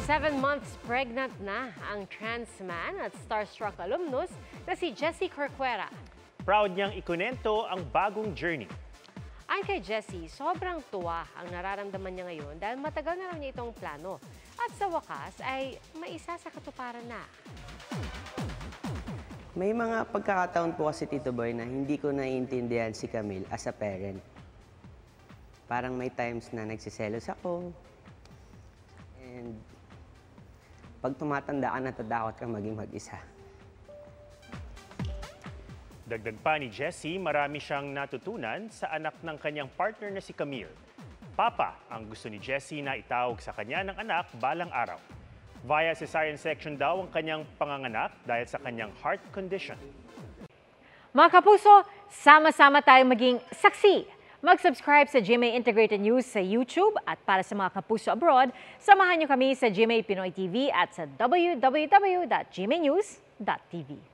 7 months pregnant na ang trans man at starstruck alumnus na si Jessie Corcuera. Proud niyang ikunento ang bagong journey. Ayon kay Jessie, sobrang tuwa ang nararamdaman niya ngayon dahil matagal na raw niya itong plano. At sa wakas ay maisa sa katuparan na. May mga pagkakataon po kasi, Tito Boy, na hindi ko naiintindihan si Camille as a parent. Parang may times na nagsiselos ako. And pag tumatanda ka, natatakot ka maging mag-isa. Dagdag pa ni Jessie, marami siyang natutunan sa anak ng kanyang partner na si Camille. Papa ang gusto ni Jessie na itawag sa kanya ng anak balang araw. Via cesarean section daw ang kanyang panganganak dahil sa kanyang heart condition. Mga kapuso, sama-sama tayong maging saksi. Mag-subscribe sa GMA Integrated News sa YouTube at para sa mga kapuso abroad, samahan niyo kami sa GMA Pinoy TV at sa www.gmanews.tv.